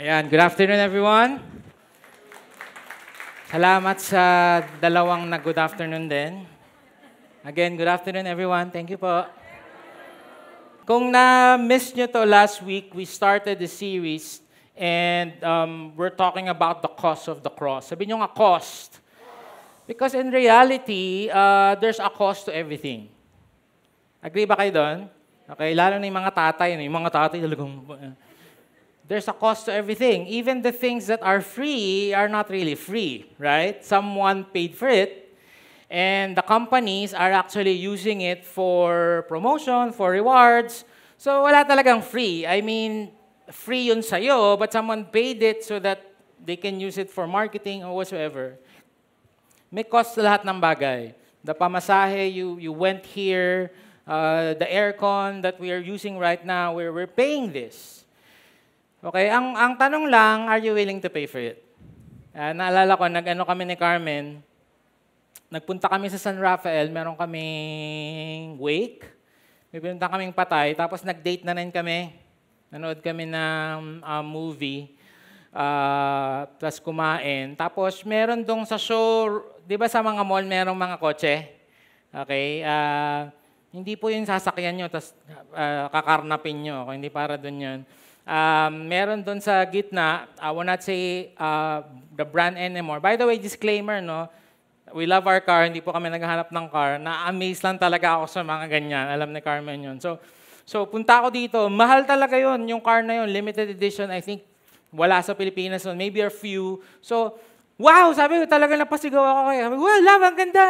Ayan, good afternoon everyone. Salamat sa dalawang na good afternoon din. Again, good afternoon everyone. Thank you po. Kung na-miss nyo to last week, we started the series and we're talking about the cost of the cross. Sabi nyo nga, cost. Because in reality, there's a cost to everything. Agree ba kayo doon? Okay, lalo na yung mga tatay. Yung mga tatay talagang... There's a cost to everything. Even the things that are free are not really free, right? Someone paid for it, and the companies are actually using it for promotion, for rewards. So wala talagang free. I mean, free yun sa'yo, but someone paid it so that they can use it for marketing or whatsoever. May cost sa lahat ng bagay. The pamasahe, you went here, the aircon that we are using right now, we're paying this. Okay, ang tanong lang, are you willing to pay for it? Naalala ko, nag-ano kami ni Carmen, nagpunta kami sa San Rafael, meron kaming wake, may pinunta kaming Patay, tapos nag-date na rin kami, nanood kami ng movie, plus kumain. Tapos meron dong sa show, di ba sa mga mall merong mga kotse? Okay, hindi po yung sasakyan nyo, tapos kakarnapin nyo, hindi para dun yun. Meron doon sa gitna, I will not say the brand anymore. By the way, disclaimer, no? We love our car, hindi po kami naghahanap ng car. Na-amaze lang talaga ako sa mga ganyan. Alam ni Carmen yun. So punta ako dito. Mahal talaga yun, yung car na yun. Limited edition, I think, wala sa Pilipinas yun. Maybe a few. So, wow! Sabi ko, talaga napasigaw ako. Sabi ko, wow, love, ang ganda!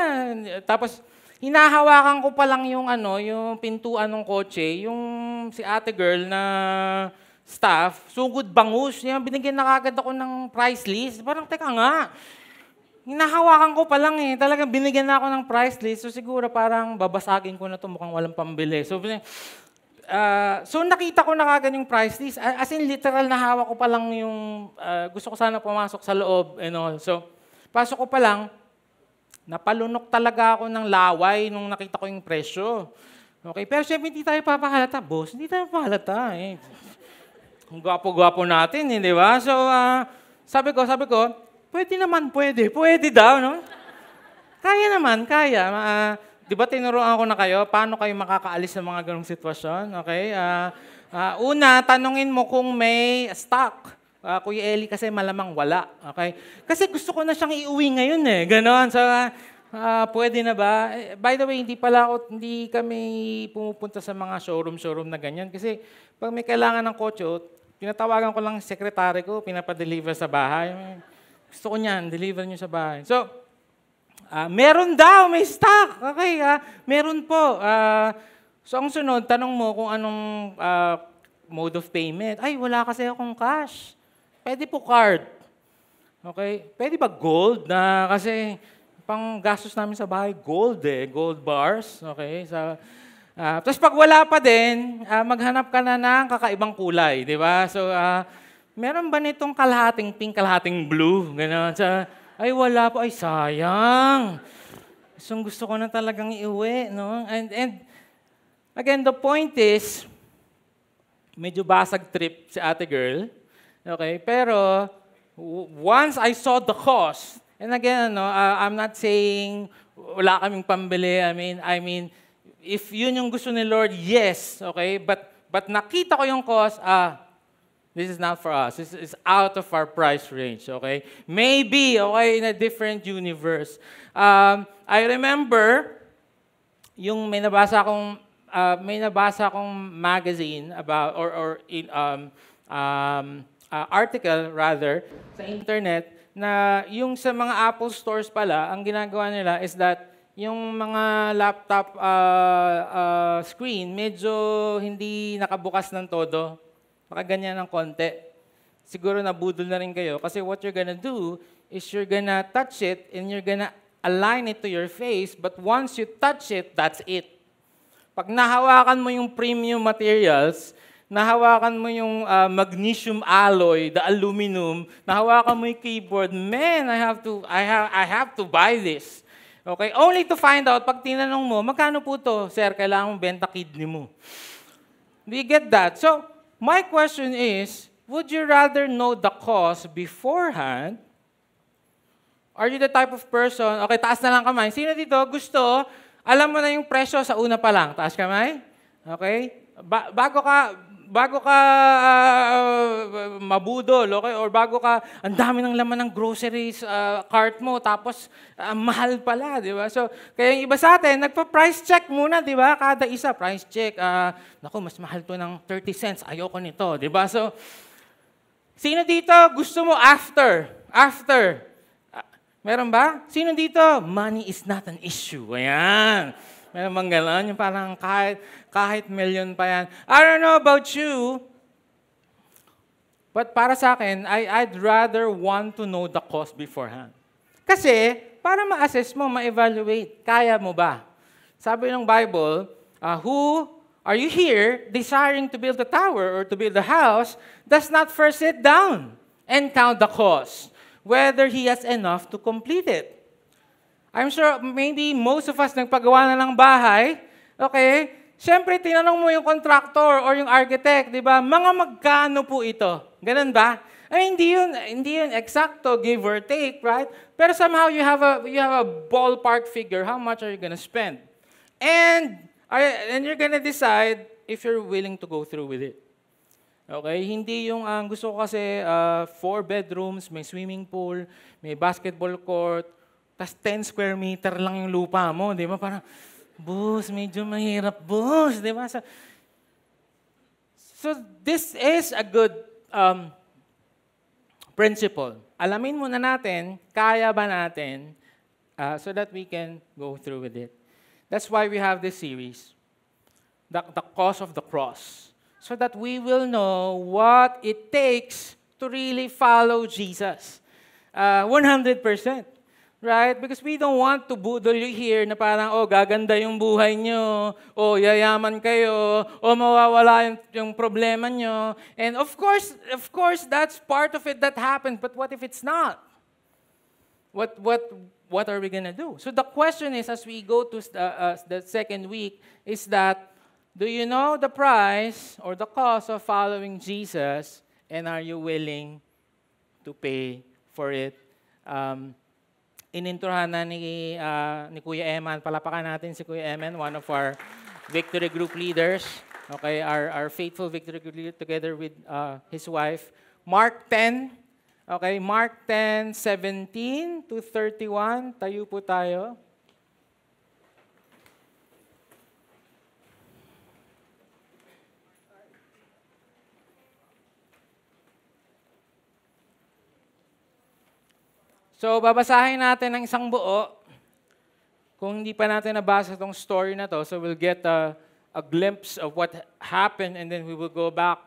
Tapos, hinahawakan ko pa lang yung, yung pintuan ng kotse, yung si ate girl na staff, sugod bangus. Binigyan na kagad ako ng price list. Parang, teka nga, hinahawakan ko pa lang eh. Talagang binigyan na ako ng price list. So siguro parang babasagin ko na ito, mukhang walang pambili. So nakita ko na kagad yung price list. As in, literal na hawak ko pa lang yung, gusto ko sana pumasok sa loob and all. So, pasok ko pa lang, napalunok talaga ako ng laway nung nakita ko yung presyo. Okay, pero syempre hindi tayo papahalata, boss. Hindi tayo papahalata eh. Ang gwapo-gwapo natin, hindi ba? So, sabi ko, pwede naman, pwede. Pwede daw, no? Kaya naman, kaya. Di ba tinuruan ko na kayo, paano kayo makakaalis sa mga ganong sitwasyon? Okay? Una, tanungin mo kung may stock. Kuya Eli kasi malamang wala. Okay? Kasi gusto ko na siyang iuwi ngayon eh. Ganon. So, pwede na ba? By the way, hindi kami pumupunta sa mga showroom na ganyan. Kasi pag may kailangan ng kotse, pinatawagan ko lang ang sekretary ko, pinapadeliver sa bahay. Gusto ko niyan, deliver niyo sa bahay. So, meron daw, may stock. Okay, meron po. So, ang sunod, tanong mo kung anong mode of payment. Ay, wala kasi akong cash. Pwede po card. Okay? Pwede ba gold na kasi pang gastos namin sa bahay, gold gold bars. Okay? Tapos pag wala pa din, maghanap ka na ng kakaibang kulay, di ba? So, meron ba nitong kalahating pink, kalahating blue? Ganon. So, ay, wala po. Ay, sayang. Gusto ko na talagang iuwi, no? And again, the point is, medyo basag trip si ate girl. Okay? Pero, once I saw the cost, and again, I'm not saying wala kaming pambili. I mean, if yun yung gusto ni Lord, yes, okay? But nakita ko yung cost, this is not for us. This is out of our price range, okay? Maybe, okay, in a different universe. I remember yung may nabasa akong magazine about or in article rather sa internet na yung sa mga Apple stores pala, ang ginagawa nila is that yung mga laptop screen, medyo hindi nakabukas ng todo. Baka ganyan ng konti. Siguro nabudol na rin kayo. Kasi what you're gonna do is you're gonna touch it and you're gonna align it to your face. But once you touch it, that's it. Pag nahawakan mo yung premium materials, nahawakan mo yung magnesium alloy, the aluminum, nahawakan mo yung keyboard, man, I have to buy this. Okay? Only to find out, pag tinanong mo, magkano po to? Sir, kailangan mong benta kidney mo. Do you get that? So, my question is, would you rather know the cause beforehand? Are you the type of person, okay, taas na lang kamay. Sino dito gusto, alam mo na yung presyo sa una pa lang. Taas kamay? Okay? Bago ka mabudol, okay? Or bago ka, ang dami ng laman ng groceries cart mo, tapos mahal pala, di ba? So, kaya yung iba sa atin, nagpa-price check muna, di ba? Kada isa, price check. Naku, mas mahal to ng 30 cents. Ayoko nito, di ba? So, sino dito gusto mo after? After. Meron ba? Sino dito? Money is not an issue. Ayan. Meron bang gano'n? Yung parang kahit million pa yan. I don't know about you, but para sa akin, I'd rather want to know the cost beforehand. Kasi, para ma-assess mo, ma-evaluate, kaya mo ba? Sabi ng Bible, who are you here desiring to build a tower or to build a house does not first sit down and count the cost, whether he has enough to complete it. I'm sure maybe most of us nagpagawa na ng bahay, okay? Siyempre, tinanong mo yung contractor or yung architect, di ba? Mga magkano po ito? Ganun ba? Ay, hindi yun exacto, give or take, right? Pero somehow you have a ballpark figure. How much are you gonna spend? And you're gonna decide if you're willing to go through with it. Okay? Hindi yung gusto ko kasi 4 bedrooms, may swimming pool, may basketball court, tas 10 square meter lang yung lupa mo, di ba? Parang, boss, medyo mahirap, boss, di ba? So this is a good principle. Alamin muna natin, kaya ba natin, so that we can go through with it. That's why we have this series, the cause of the cross. So that we will know what it takes to really follow Jesus. 100%. Right? Because we don't want to budol you here na parang, gaganda yung buhay nyo, yayaman kayo, mawawala yung problema nyo. And of course, that's part of it that happens. But what if it's not? What are we gonna do? So the question is, as we go to the second week, is that, do you know the price or the cost of following Jesus, and are you willing to pay for it? Inintrohan na ni Kuya Eman. Palapakan natin si Kuya Eman, one of our Victory Group leaders. Okay, our faithful Victory Group leader together with his wife. Mark 10. Okay, Mark 10:17 to 31. Tayo po tayo. So, babasahin natin ng isang buo. Kung hindi pa natin nabasa itong story na to, so we'll get a glimpse of what happened, and then we will go back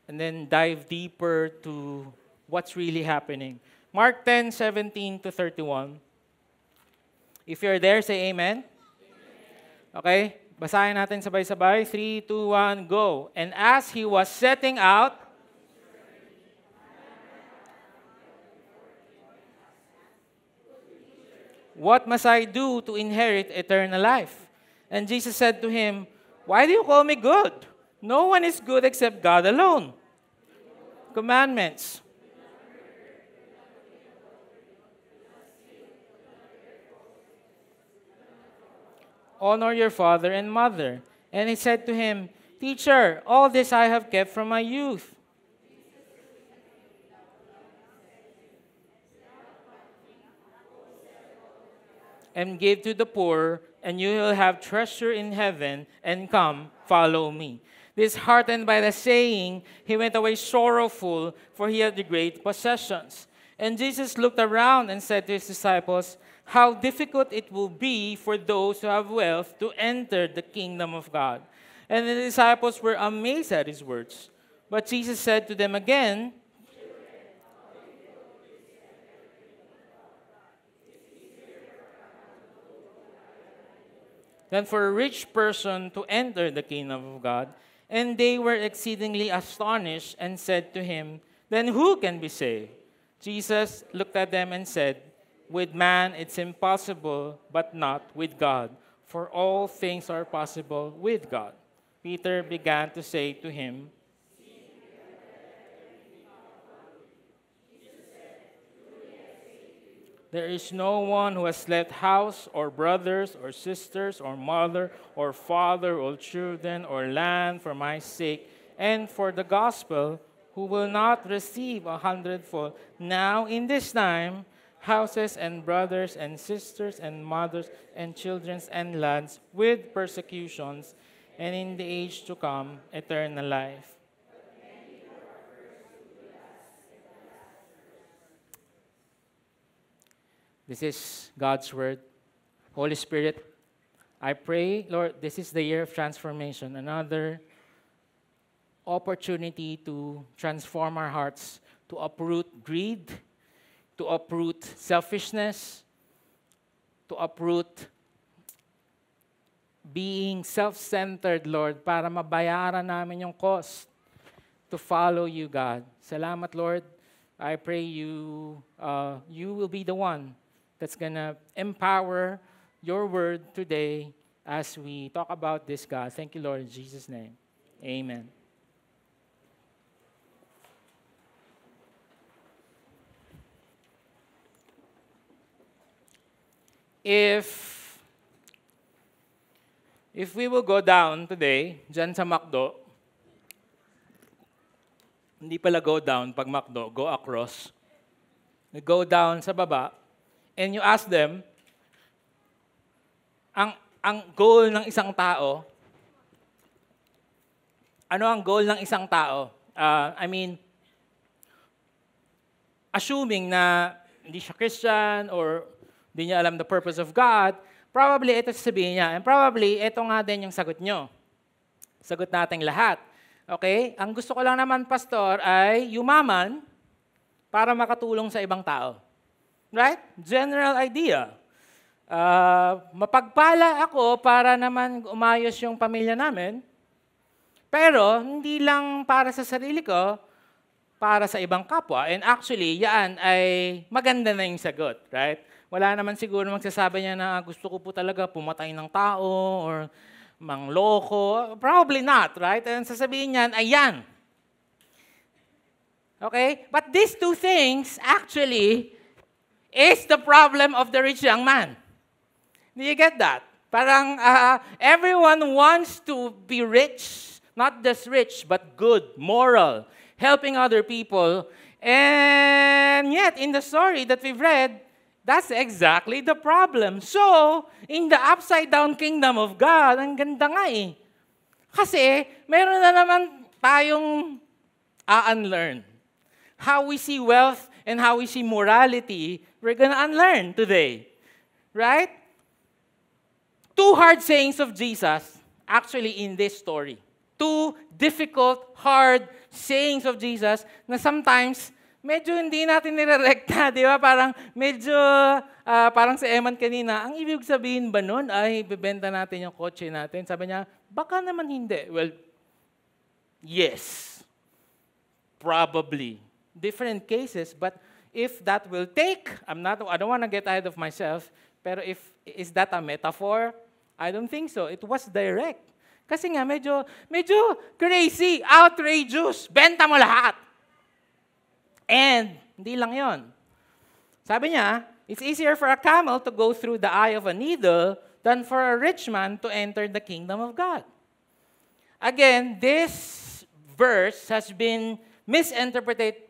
and then dive deeper to what's really happening. Mark 10:17 to 31. If you're there, say amen. Okay? Basahin natin sabay-sabay. 3, 2, 1, go. And as he was setting out, what must I do to inherit eternal life? And Jesus said to him, why do you call me good? No one is good except God alone. Commandments. Honor your father and mother. And he said to him, Teacher, all this I have kept from my youth. And give to the poor, and you will have treasure in heaven, and come, follow me. Disheartened by the saying, he went away sorrowful, for he had great possessions. And Jesus looked around and said to his disciples, how difficult it will be for those who have wealth to enter the kingdom of God. And the disciples were amazed at his words. But Jesus said to them again, than for a rich person to enter the kingdom of God. And they were exceedingly astonished and said to him, then who can be saved? Jesus looked at them and said, with man it's impossible, but not with God, for all things are possible with God. Peter began to say to him, There is no one who has left house or brothers or sisters or mother or father or children or land for my sake and for the gospel who will not receive 100-fold now in this time houses and brothers and sisters and mothers and children and lands with persecutions, and in the age to come eternal life. This is God's word. Holy Spirit, I pray, Lord, this is the year of transformation, another opportunity to transform our hearts, to uproot greed, to uproot selfishness, to uproot being self-centered, Lord, para mabayaran namin yung cost to follow you, God. Salamat, Lord. I pray you will be the one that's going to empower your word today as we talk about this, God. Thank you, Lord, in Jesus' name. Amen. If we will go down today, dyan sa McDo, hindi pala go down pag McDo, go across. Go down sa baba, and you ask them, ang goal ng isang tao, ano ang goal ng isang tao? Assuming na hindi siya Christian or hindi niya alam the purpose of God, probably ito sasabihin niya. And probably ito nga din yung sagot nyo. Sagot nating lahat. Okay? Ang gusto ko lang naman, Pastor, ay yumaman para makatulong sa ibang tao. Right? General idea. Mapagpala ako para naman umayos yung pamilya namin. Pero hindi lang para sa sarili ko, para sa ibang kapwa. And actually, yan ay maganda na yung sagot. Right? Wala naman siguro magsasabi niya na gusto ko po talaga pumatay ng tao or mangloko. Probably not, right? And sasabihin niyan, ayan. Okay? But these two things actually is the problem of the rich young man. Do you get that? Parang everyone wants to be rich, not just rich, but good, moral, helping other people. And yet, in the story that we've read, that's exactly the problem. So, in the upside-down kingdom of God, ang ganda nga eh. Kasi, meron na naman tayong unlearn. How we see wealth and how we see morality, we're gonna unlearn today. Right? Two hard sayings of Jesus, actually in this story. Two difficult, hard sayings of Jesus na sometimes medyo hindi natin nirerekta, di ba? Parang medyo, parang si Eman kanina, ang ibig sabihin ba nun ay bibenta natin yung kotse natin? Sabi niya, baka naman hindi. Well, yes. Probably. Different cases, but if that will take, I don't want to get ahead of myself, pero is that a metaphor? I don't think so. It was direct. Kasi nga, medyo crazy, outrageous, benta mo lahat. And, hindi lang yon. Sabi niya, it's easier for a camel to go through the eye of a needle than for a rich man to enter the kingdom of God. Again, this verse has been misinterpreted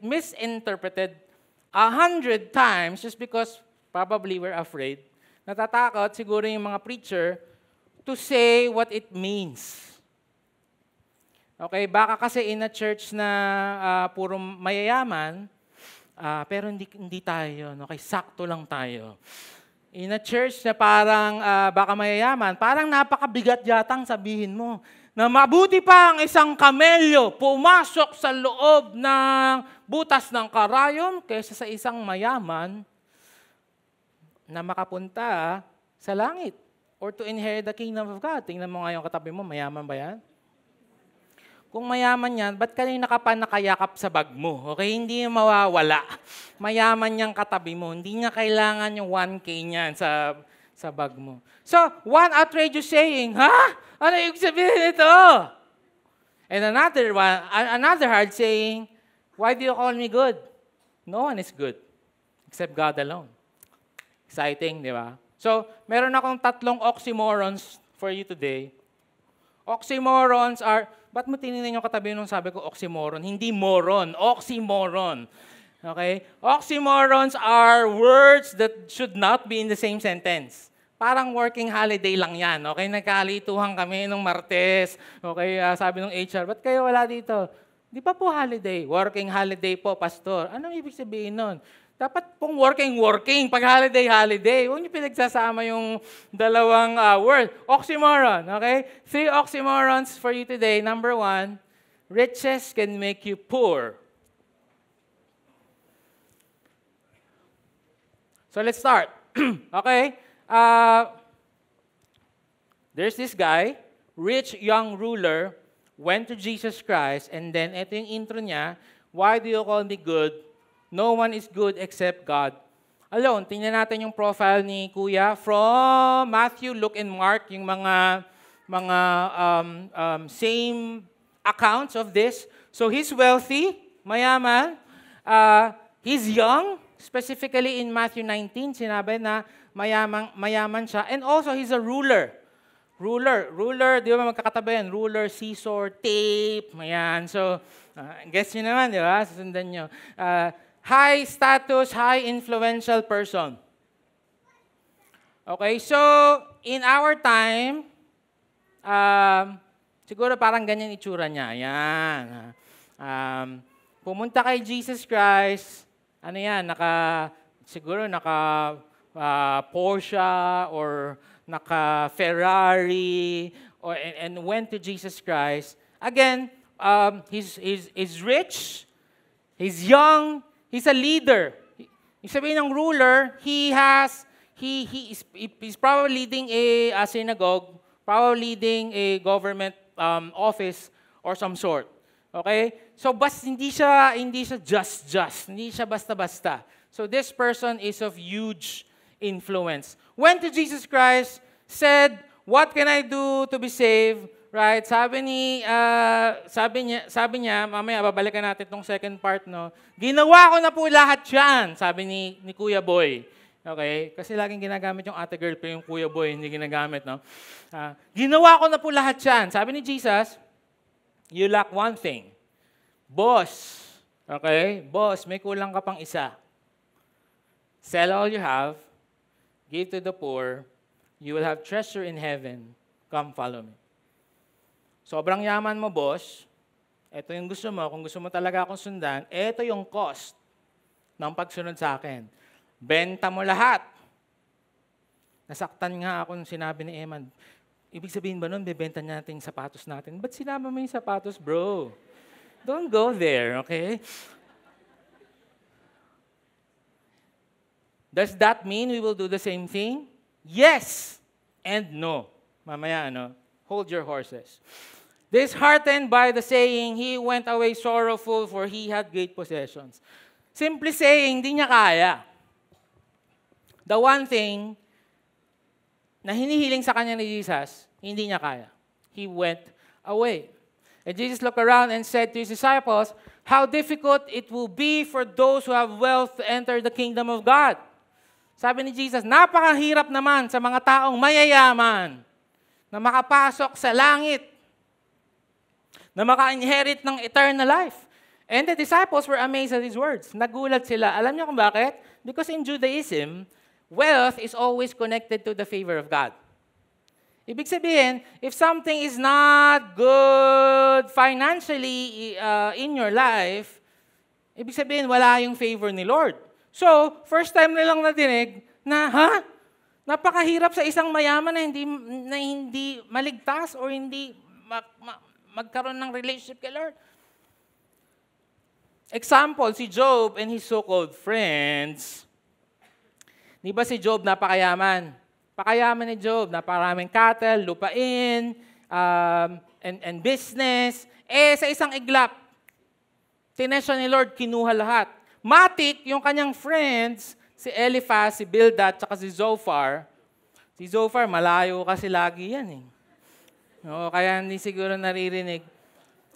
100 times just because probably we're afraid. Natatakot siguro yung mga preacher to say what it means. Okay, baka kasi in a church na puro mayayaman, pero hindi tayo, okay, sakto lang tayo. In a church na parang baka mayayaman, parang napakabigat yatang sabihin mo na mabuti pa ang isang kamelyo pumasok sa loob ng butas ng karayon kaysa sa isang mayaman na makapunta sa langit or to inherit the kingdom of God. Tingnan mo nga yung katabi mo, mayaman ba yan? Kung mayaman yan, ba't kanina ka pa nakayakap sa bag mo? Okay, hindi yung mawawala. Mayaman niyang katabi mo. Hindi niya kailangan yung 1K niyan sa bag mo. So, one outrageous saying, ha? Ano yung sabihin ito? And another hard saying, why do you call me good? No one is good except God alone. Exciting, di ba? So, meron akong 3 oxymorons for you today. Oxymorons are, ba't mo tinignan yung katabi nung sabi ko oxymoron? Hindi moron, oxymoron. Okay? Oxymorons are words that should not be in the same sentence. Parang working holiday lang yan. Okay? Nagkalituhan kami nung Martes. Okay? Sabi ng HR, ba't kayo wala dito? Di pa po holiday. Working holiday po, pastor. Anong ibig sabihin nun? Dapat pong working. Pag holiday. Huwag niyo pinagsasama yung dalawang word. Oxymoron, okay? 3 oxymorons for you today. Number 1, riches can make you poor. So let's start. Okay? There's this guy, rich young ruler, went to Jesus Christ, and then ito yung intro niya, why do you call me good? No one is good except God alone. Tingnan natin yung profile ni Kuya from Matthew, Luke, and Mark, yung mga same accounts of this. So he's wealthy, mayaman. He's young, specifically in Matthew 19, sinabi na mayaman siya. And also, he's a ruler. Ruler, di ba magkakatabi yan? Ruler, scissor, tape, mayan. So, guess nyo naman, di ba? Susundan nyo. High status, high influential person. Okay, so in our time, siguro parang ganyan itsura niya. Ayan. Pumunta kay Jesus Christ, ano yan, siguro naka Porsche or naka Ferrari, and went to Jesus Christ. Again, he's rich, he's young, he's a leader. Ibig sabihin ng ruler, he's probably leading a synagogue, probably leading a government office or some sort. Okay? So hindi siya just, hindi siya basta-basta. So this person is of huge influence. Went to Jesus Christ, said, "What can I do to be saved?" Right? Sabi niya, mamaya babalikan natin tong second part, no? Ginawa ko na po lahat 'yan, sabi ni Kuya Boy. Okay? Kasi laging ginagamit yung ate girl, pero yung Kuya Boy hindi ginagamit, no? Ginawa ko na po lahat 'yan. Sabi ni Jesus, you lack one thing. Boss. Okay? Boss, may kulang ka pang isa. Sell all you have, give to the poor, you will have treasure in heaven. Come follow me. Sobrang yaman mo, boss. Ito yung gusto mo. Kung gusto mo talaga akong sundan, ito yung cost ng pagsunod sa akin. Benta mo lahat. Nasaktan nga ako nung sinabi ni Eman. Ibig sabihin ba nun, bebenta natin yung sapatos natin? Ba't sinama mo yung sapatos, bro? Don't go there, okay? Does that mean we will do the same thing? Yes and no. Mamaya, hold your horses. Disheartened by the saying, he went away sorrowful for he had great possessions. Simply saying, hindi niya kaya. The one thing na hinihiling sa kanya ni Jesus, hindi niya kaya. He went away. And Jesus looked around and said to his disciples, how difficult it will be for those who have wealth to enter the kingdom of God. Sabi ni Jesus, napakahirap naman sa mga taong mayayaman na makapasok sa langit, na maka-inherit ng eternal life. And the disciples were amazed at his words. Nagulat sila. Alam niyo kung bakit? Because in Judaism, wealth is always connected to the favor of God. Ibig sabihin, if something is not good financially in your life, ibig sabihin, wala yung favor ni Lord. So, first time nilang nadinig na, napakahirap sa isang mayaman na hindi maligtas or hindi magkaroon ng relationship kay Lord. Example, si Job and his so-called friends. Di ba si Job napakayaman? Pakayaman ni Job, napakaraming cattle, lupain, and business. Sa isang iglap, tinesya ni Lord, kinuha lahat. Matik, yung kanyang friends, si Eliphaz, si Bildad, tsaka si Zophar. Si Zophar, malayo kasi lagi yan eh. No, kaya hindi siguro naririnig.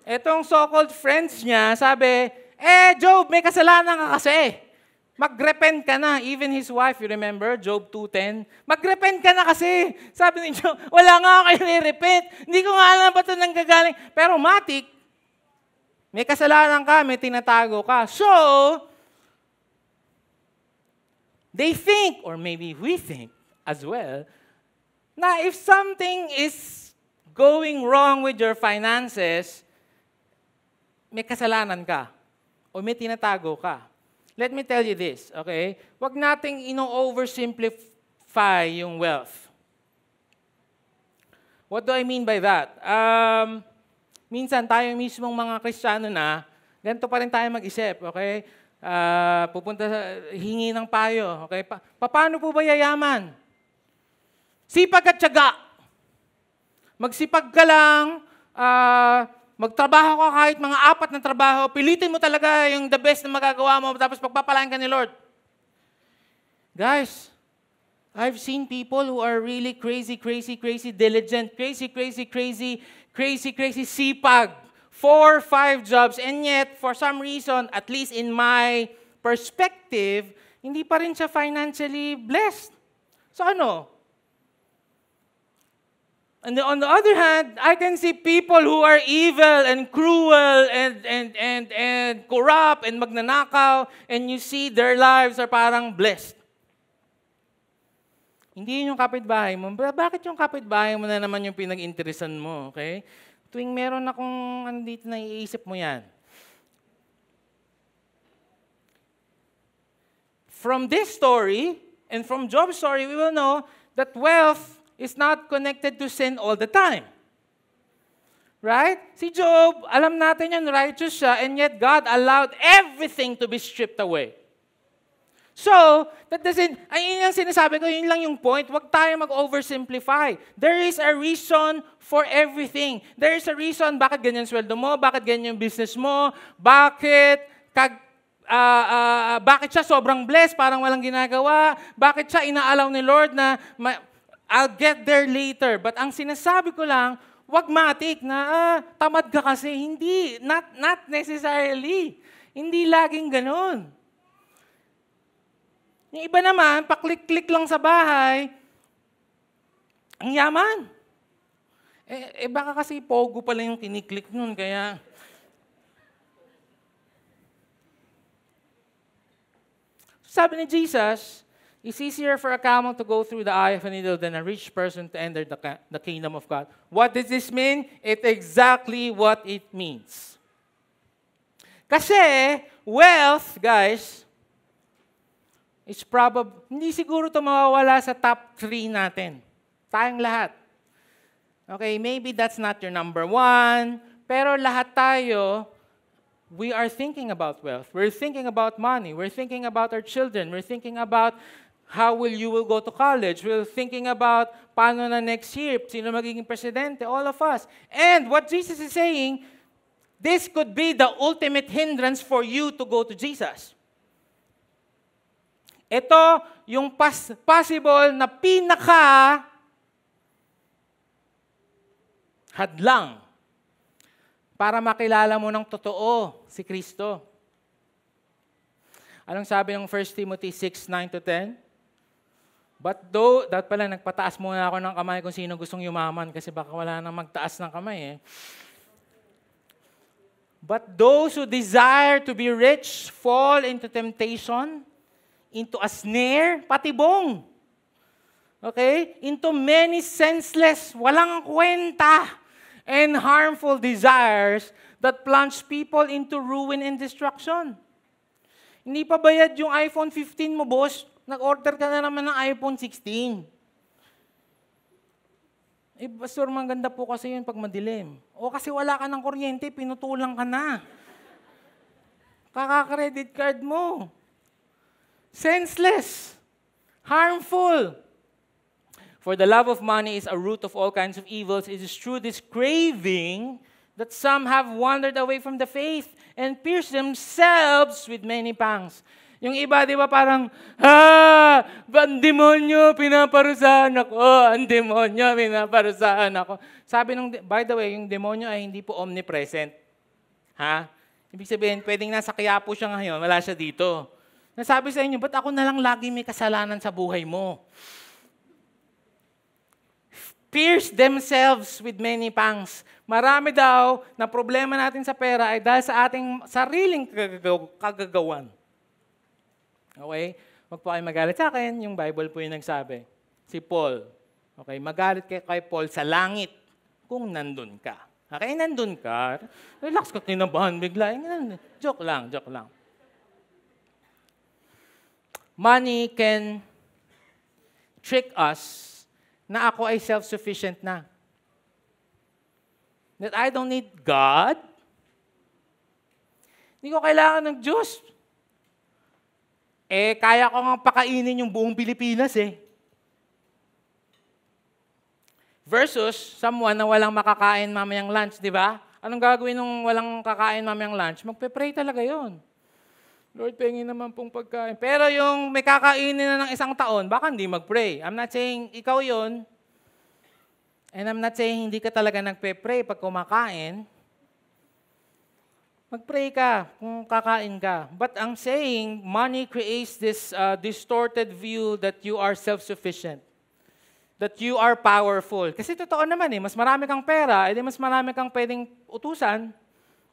Etong so-called friends niya, sabi, Job, may kasalanan ka kasi. Mag-repent ka na. Even his wife, you remember, Job 2:10. Mag-repent ka na kasi. Sabi ni Job, wala nga ako kayo ni-repent. Hindi ko nga alam ba ito nanggagaling. Pero matik, may kasalanan ka, may tinatago ka. So, they think, or maybe we think as well, na if something is going wrong with your finances, may kasalanan ka o may tinatago ka. Let me tell you this, okay? Huwag nating ino-oversimplify yung wealth. What do I mean by that? Minsan tayo mismong mga Kristiyano na, ganito pa rin tayo mag-isip, okay? Hingi ng payo, okay? Paano po ba yayaman? Sipag at tiyaga. Magsipag ka lang, magtrabaho ka kahit mga 4 na trabaho, pilitin mo talaga yung the best na magagawa mo, tapos pagpapalain ka ni Lord. Guys, I've seen people who are really crazy diligent, crazy sipag. 4, 5 jobs, and yet, for some reason, at least in my perspective, hindi pa rin siya financially blessed. So ano? And on the other hand, I can see people who are evil and cruel and corrupt and magnanakaw, and you see their lives are parang blessed. Hindi yun yung kapitbahay mo. Bakit yung kapitbahay mo na naman yung pinag-interesan mo? Okay? Tuwing meron akong andito na iisip mo yan. From this story, and from Job's story, we will know that wealth is not connected to sin all the time. Right? Si Job, alam natin yan, righteous siya, and yet God allowed everything to be stripped away. So, that doesn't, ayun yung sinasabi ko, yun lang yung point. Huwag tayo mag-oversimplify. There is a reason for everything. There is a reason bakit ganyan sweldo mo, bakit ganyan yung business mo, bakit siya sobrang blessed, parang walang ginagawa, bakit siya inaalaw ni Lord na I'll get there later. But ang sinasabi ko lang, wag matik na, tamad ka kasi. Hindi. Not necessarily. Hindi laging ganun. Yung iba naman, paklik-klik lang sa bahay, ang yaman. Baka kasi pogo pala yung kiniklik nun, kaya sabi ni Jesus, it's easier for a camel to go through the eye of a needle than a rich person to enter the kingdom of God. What does this mean? It's exactly what it means. Kasi, wealth, guys, is hindi siguro ito mawawala sa top 3 natin. Tayong lahat. Okay, maybe that's not your number 1, pero lahat tayo, we are thinking about wealth. We're thinking about money. We're thinking about our children. We're thinking about how you will go to college. We're thinking about paano na next year, sino magiging presidente, all of us. And what Jesus is saying, this could be the ultimate hindrance for you to go to Jesus. Ito yung possible na hadlang para makilala mo ng totoo si Kristo. Anong sabi ng 1 Timothy 6:9-10? But though, dapat pala nagpataas muna ako ng kamay kung sino gustong yumaman kasi baka wala nang magtaas ng kamay eh. But those who desire to be rich fall into temptation, into a snare, patibong. Okay? Into many senseless, walang kwenta, and harmful desires that plunge people into ruin and destruction. Hindi pa bayad yung iPhone 15 mo, boss. Nag-order ka na naman ng iPhone 16. Pastor, maganda po kasi yun pag madilim. O kasi wala ka ng kuryente, pinutulang ka na. Kaka-credit card mo. Senseless. Harmful. For the love of money is a root of all kinds of evils. It is through this craving that some have wandered away from the faith and pierced themselves with many pangs. Yung iba, di ba, parang, ang demonyo, pinaparusahan ako. Ang demonyo, pinaparusahan ako. Sabi by the way, yung demonyo ay hindi po omnipresent. Ha? Ibig sabihin, pwedeng nasa Quiapo siya ngayon, wala siya dito. Nasabi sa inyo, ba't ako na lang lagi may kasalanan sa buhay mo? Pierce themselves with many pangs. Marami daw na problema natin sa pera ay dahil sa ating sariling kagagawan. Okay? Huwag po kayo magalit sa akin, yung Bible po yung nagsabi. Si Paul. Okay, magalit kay Paul sa langit kung nandun ka. Okay, nandun ka. Relax ka, kinabahan bigla. Joke lang, joke lang. Money can trick us na ako ay self-sufficient na. That I don't need God. Hindi ko kailangan ng Diyos. Kaya ko nga pakainin yung buong Pilipinas Versus someone na walang makakain mamayang lunch, di ba? Anong gagawin nung walang kakain mamayang lunch? Magpe-pray talaga yon. Lord, pengi naman pong pagkain. Pero yung may kakainin na ng isang taon, baka hindi mag-pray. I'm not saying ikaw yon. And I'm not saying hindi ka talaga nagpe-pray pag kumakain. Mag-pray ka kung kakain ka. But I'm saying money creates this distorted view that you are self-sufficient. That you are powerful. Kasi totoo naman mas marami kang pera, edi mas marami kang pwedeng utusan,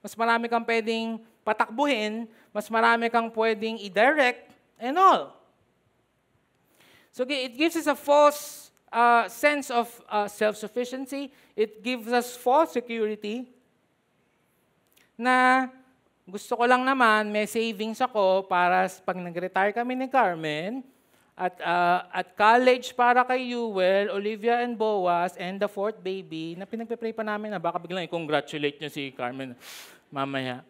mas marami kang pwedeng patakbuhin, mas marami kang pwedeng i-direct, and all. So it gives us a false sense of self-sufficiency. It gives us false security na gusto ko lang naman, may savings ako para pag nag-retire kami ni Carmen, at college para kay Yuel, Olivia and Boaz, and the fourth baby, na pinagpe-pray pa namin na baka biglang i-congratulate niyo si Carmen mamaya.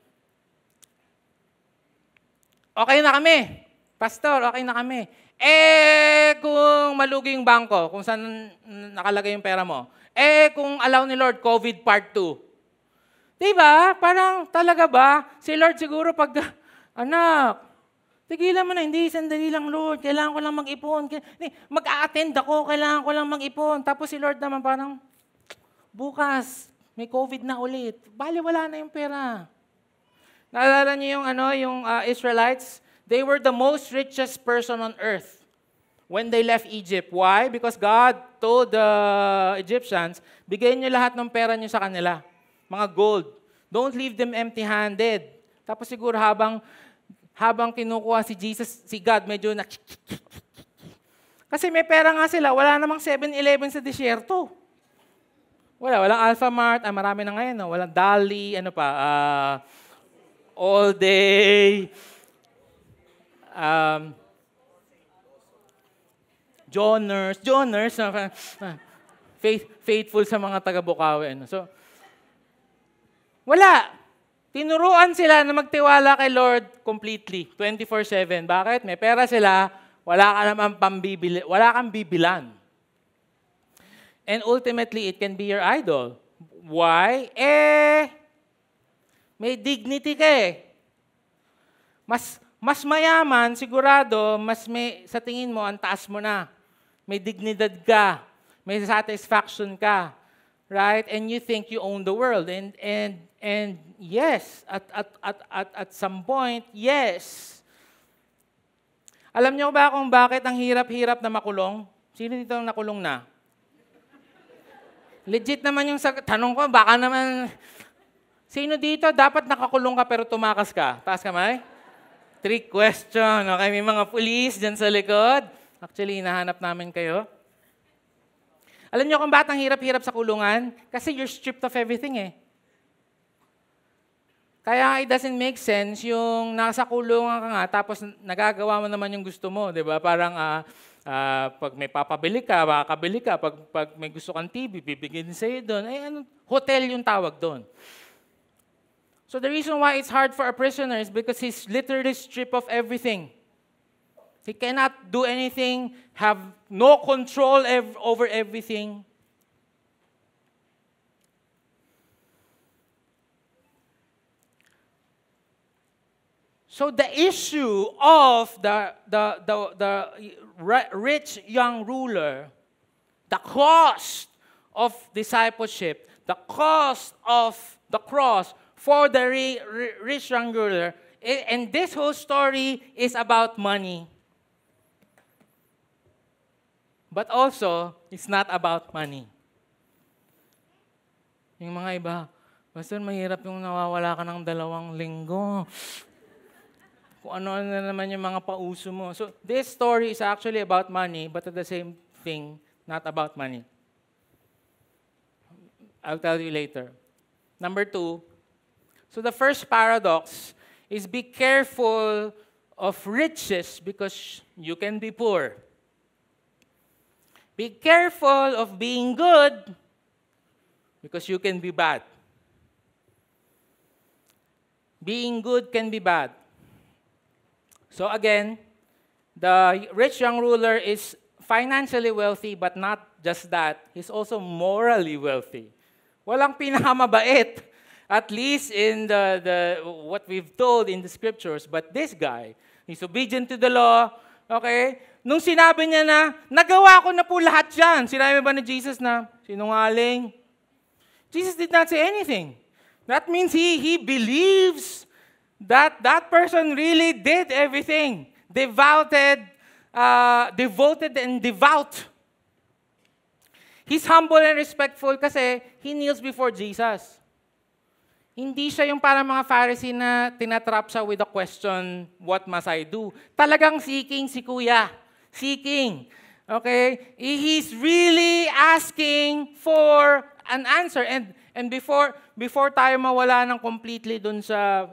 Okay na kami. Pastor, okay na kami. Kung malugi yung bangko, kung saan nakalagay yung pera mo, kung allow ni Lord, COVID part 2. Diba? Parang talaga ba? Si Lord siguro pag, anak, tigilan mo na, hindi, sandali lang Lord, kailangan ko lang mag-ipon. Mag-a-attend ako, kailangan ko lang mag-ipon. Tapos si Lord naman parang, bukas, may COVID na ulit. Bali, wala na yung pera. Naalala niyo yung Israelites? They were the most richest person on earth when they left Egypt. Why? Because God told the Egyptians, bigyan niyo lahat ng pera niyo sa kanila. Mga gold. Don't leave them empty-handed. Tapos siguro habang kinukuha si Jesus, si God, medyo na... Kasi may pera nga sila, wala namang 7-Eleven sa disyerto. Walang Alphamart, marami na ngayon, walang Dali, All Day, Joners, faithful sa mga taga-Bukawi. So, wala. Tinuruan sila na magtiwala kay Lord completely, 24/7. Bakit? May pera sila, wala ka naman pambibili, wala kang bibilan. And ultimately, it can be your idol. Why? May dignity ka Mas mayaman, sigurado, sa tingin mo, ang taas mo na. May dignidad ka. May satisfaction ka. Right? And you think you own the world. And yes, at some point, yes. Alam niyo ba kung bakit ang hirap-hirap na makulong? Sino dito ang nakulong na? Legit naman yung tanong ko, baka naman, sino dito dapat nakakulong ka pero tumakas ka? Taas kamay? Trick question. Okay, may mga pulis dyan sa likod. Actually, hinahanap namin kayo. Alam niyo kung bakit ang hirap-hirap sa kulungan? Kasi you're stripped of everything Kaya it doesn't make sense yung nasa kulungan ka nga, tapos nagagawa mo naman yung gusto mo, di ba? Parang pag may papabili ka, makakabili ka. Pag may gusto kang TV, bibigyan sa'yo doon. Hotel yung tawag doon. So the reason why it's hard for a prisoner is because he's literally stripped of everything. He cannot do anything, have no control over everything. So the issue of the rich young ruler, the cost of discipleship, the cost of the cross for the rich young ruler And this whole story is about money. But also, it's not about money. Yung mga iba, Pastor, mahirap yung nawawala ka ng 2 linggo. Kung ano-ano na naman yung mga pauso mo. So, this story is actually about money, but at the same thing, not about money. I'll tell you later. Number 2, so the first paradox is be careful of riches because you can be poor. Be careful of being good because you can be bad. Being good can be bad. So again, the rich young ruler is financially wealthy, but not just that. He's also morally wealthy. Walang pinakamabait, at least in the what we've told in the scriptures. But this guy, he's obedient to the law. Okay? Nung sinabi niya na, nagawa ko na po lahat yan. Sinabi ba ni Jesus na, sinungaling? Jesus did not say anything. That means he believes that that person really did everything. Devoted and devout. He's humble and respectful kasi he kneels before Jesus. Hindi siya yung parang mga Pharisee na tinatrap siya with a question, what must I do? Talagang seeking si kuya. Seeking. Okay? He's really asking for an answer. And before tayo mawala ng completely dun sa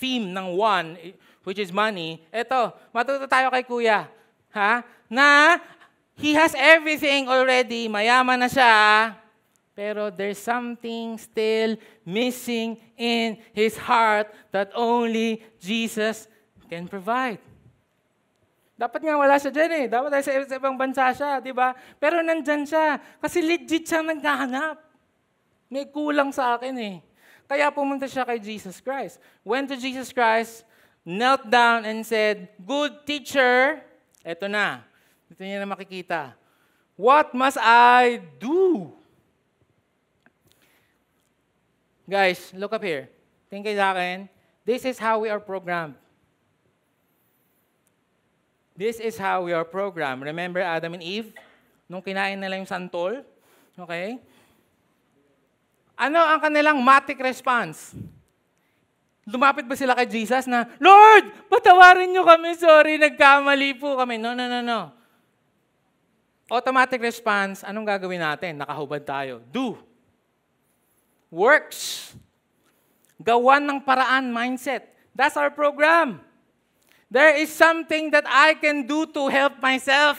theme ng 1, which is money, eto, matuto tayo kay kuya. Ha? Na he has everything already, mayaman na siya, pero there's something still missing in his heart that only Jesus can provide. Dapat nga wala siya dyan eh. Dapat sa ibang bansa siya, di ba? Pero nandyan siya. Kasi legit siyang naghahanap. May kulang sa akin eh. Kaya pumunta siya kay Jesus Christ. Went to Jesus Christ, knelt down and said, "Good teacher," eto na. Dito niya na makikita. "What must I do?" Guys, look up here. Tingin sa akin. This is how we are programmed. This is how we are programmed. Remember Adam and Eve? Nung kinain nila yung santol? Okay? Ano ang kanilang matic response? Lumapit ba sila kay Jesus na, "Lord, patawarin niyo kami. Sorry, nagkamali po kami." No. Automatic response, anong gagawin natin? Nakahubad tayo. Do. Works. Gawan ng paraan mindset. That's our program. There is something that I can do to help myself.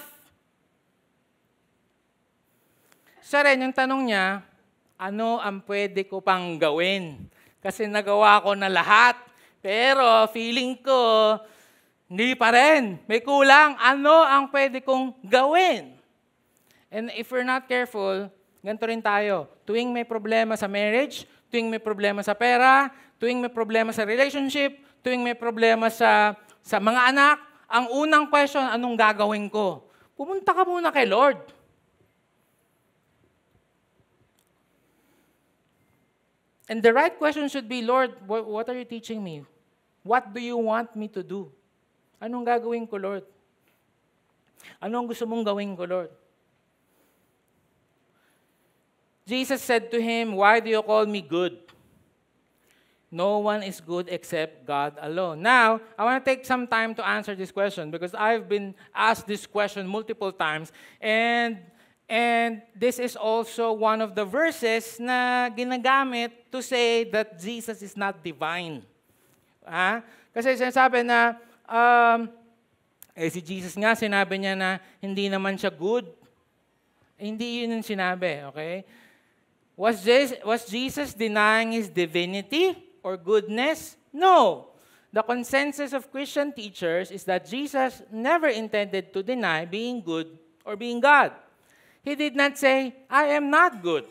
Siya rin, yung tanong niya, ano ang pwede ko pang gawin? Kasi nagawa ko na lahat. Pero feeling ko, hindi pa rin. May kulang. Ano ang pwede kong gawin? And if we're not careful, ganito rin tayo. Tuwing may problema sa marriage, tuwing may problema sa pera, tuwing may problema sa relationship, tuwing may problema sa mga anak, ang unang question, anong gagawin ko? Pumunta ka muna kay Lord. And the right question should be, Lord, what are you teaching me? What do you want me to do? Anong gagawin ko, Lord? Anong gusto mong gawin ko, Lord? Jesus said to him, "Why do you call me good? No one is good except God alone." Now, I want to take some time to answer this question because I've been asked this question multiple times. And this is also one of the verses na ginagamit to say that Jesus is not divine. Kasi sinasabi na, si Jesus nga, sinabi niya na hindi naman siya good. Hindi yun yung sinabi, okay? Was Jesus denying his divinity or goodness? No. The consensus of Christian teachers is that Jesus never intended to deny being good or being God. He did not say, "I am not good,"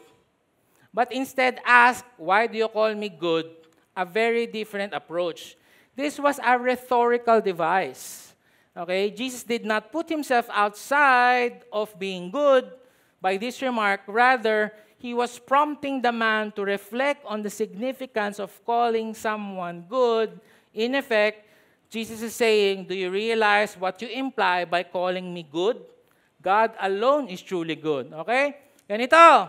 but instead asked, "Why do you call me good?" A very different approach. This was a rhetorical device. Okay? Jesus did not put himself outside of being good by this remark. Rather, he was prompting the man to reflect on the significance of calling someone good. In effect, Jesus is saying, do you realize what you imply by calling me good? God alone is truly good. Okay? Ganito.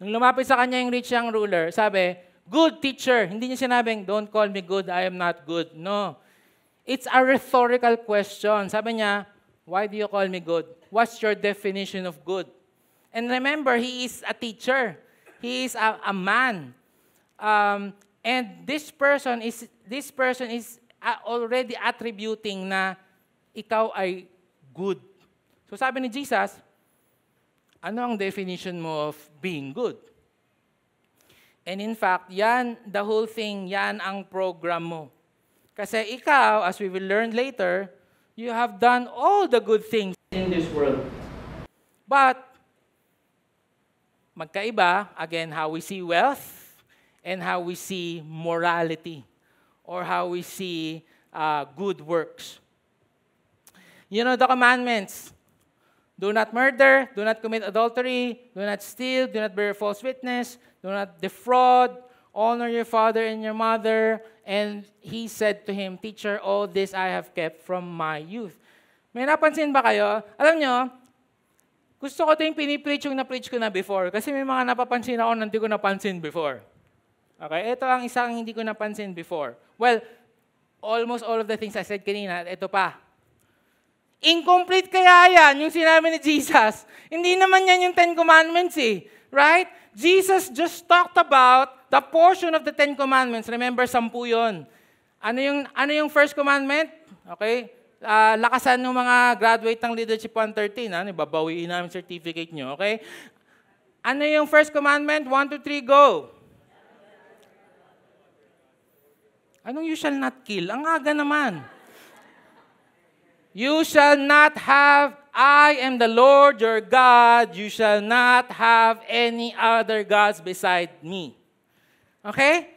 Nung lumapit sa kanya yung rich young ruler, sabi, good teacher. Hindi niya sinabing, don't call me good, I am not good. No. It's a rhetorical question. Sabi niya, why do you call me good? What's your definition of good? And remember, he is a teacher. He is a man. And this person is already attributing na ikaw ay good. So sabi ni Jesus, ano ang definition mo of being good? And in fact, the whole thing, yan ang program mo. Kasi ikaw, as we will learn later, you have done all the good things in this world. But, magkaiba, again, how we see wealth and how we see morality or how we see good works. You know the commandments. Do not murder, do not commit adultery, do not steal, do not bear false witness, do not defraud, honor your father and your mother. And he said to him, Teacher, all this I have kept from my youth. May napansin ba kayo? Alam nyo, gusto ko ito yung pinipreach yung na-preach ko na before. Kasi may mga napapansin ako na hindi ko napansin before. Okay? Ito ang isang hindi ko napansin before. Well, almost all of the things I said kanina, ito pa. Incomplete kaya yan, yung sinabi ni Jesus. Hindi naman yan yung 10 Commandments eh. Right? Jesus just talked about the portion of the 10 Commandments. Remember, 10 yun. Ano yung first commandment? Okay? Lakasan ng mga graduate ng Leadership 113. Babawiin namin certificate nyo. Okay? Ano yung first commandment? 1, 2, 3, go. Anong you shall not kill? Ang aga naman. You shall not have, I am the Lord your God, you shall not have any other gods beside me. Okay?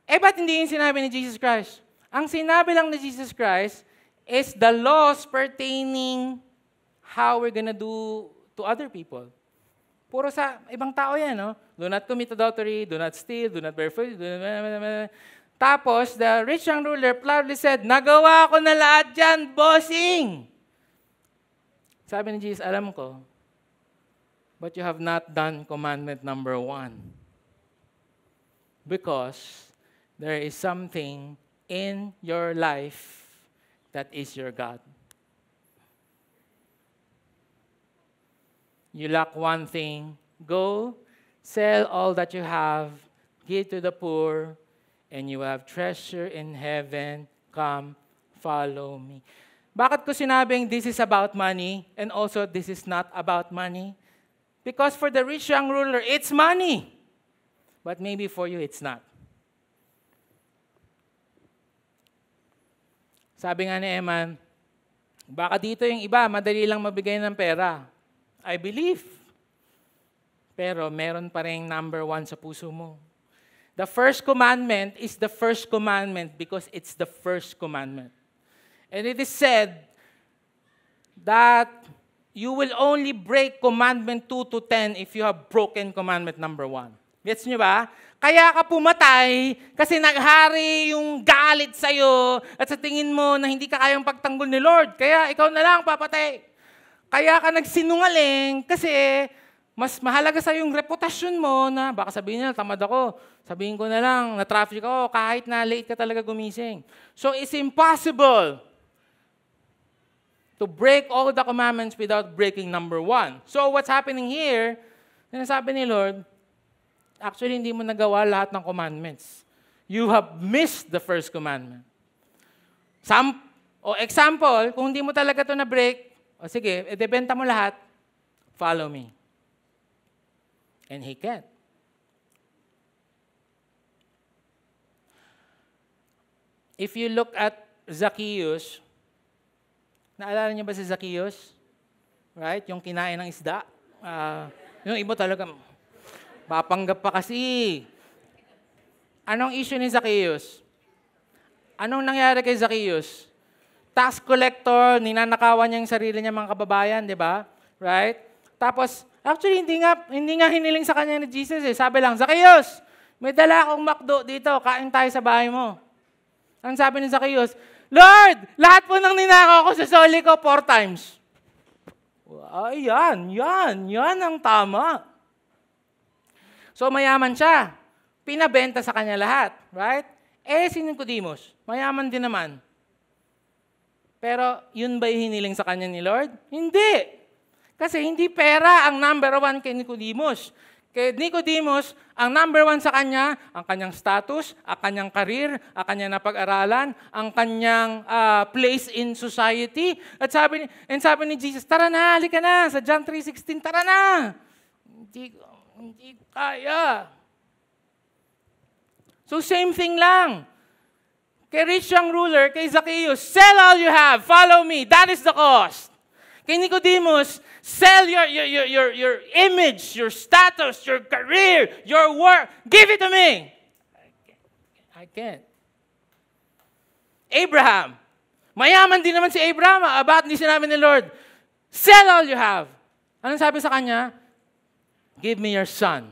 Ba't hindi yung sinabi ni Jesus Christ? Ang sinabi lang ni Jesus Christ is the laws pertaining how we're gonna do to other people. Puro sa ibang tao yan, no? Do not commit adultery, do not steal, do not bear false witness. Tapos, the rich young ruler proudly said, nagawa ko na lahat dyan, bossing! Sabi ni Jesus, alam ko, but you have not done commandment number 1. Because there is something in your life that is your God. You lack one thing, go, sell all that you have, give to the poor, and you will have treasure in heaven. Come, follow me. Bakit ko sinabing this is about money and also this is not about money? Because for the rich young ruler, it's money. But maybe for you, it's not. Sabi nga ni Eman, baka dito yung iba, madali lang mabigay ng pera. I believe. Pero meron pa rin number 1 sa puso mo. The first commandment is the first commandment because it's the first commandment. And it is said that you will only break commandment 2 to 10 if you have broken commandment number 1. Gets nyo ba? Kaya ka pumatay kasi naghari yung galit sa'yo at sa tingin mo na hindi ka kayang pagtanggol ni Lord. Kaya ikaw na lang papatay. Kaya ka nagsinungaling kasi mas mahalaga sa yung reputasyon mo na baka sabihin nila, tamad ako. Sabihin ko na lang, na-traffic ako kahit na late ka talaga gumising. So it's impossible to break all the commandments without breaking number 1. So what's happening here, sinasabi ni Lord, actually hindi mo nagawa lahat ng commandments. You have missed the first commandment. Example, kung hindi mo talaga ito na-break, sige, edebenta mo lahat, follow me. And he can't. If you look at Zacchaeus, naalala niyo ba si Zacchaeus? Right? Yung kinain ng isda. Yung iba talaga, papanggap pa kasi. Anong issue ni Zacchaeus? Anong nangyari kay Zacchaeus? Tax collector, ninanakawan niya yung sarili niya mga kababayan, di ba? Right? Tapos, Actually, hindi nga hiniling sa kanya ni Jesus eh. Sabi lang, Zacchaeus, may dala akong McDo dito, kain tayo sa bahay mo. Ang sabi ni Zacchaeus, Lord, lahat po ng ninakaw ko sa soli ko 4 times. Ay, yan ang tama. So, mayaman siya. Pinabenta sa kanya lahat, right? Si Nicodemus, mayaman din naman. Pero, yun ba yung hiniling sa kanya ni Lord? Hindi. Kasi hindi pera ang number 1 kay Nicodemus. Kay Nicodemus, ang number 1 sa kanya, ang kanyang status, ang kanyang career, ang kanyang napag-aralan, ang kanyang place in society. At sabi ni Jesus, tara na, halika na, sa John 3:16, tara na. Hindi kaya. So same thing lang. Kay rich young ruler, kay Zacchaeus, sell all you have, follow me, that is the cost. Kay Nicodemus, sell your image, your status, your career, your work. Give it to me. I can't. Abraham. Mayaman din naman si Abraham. About hindi sinabi ni Lord, sell all you have. Anong sabi sa kanya? Give me your son,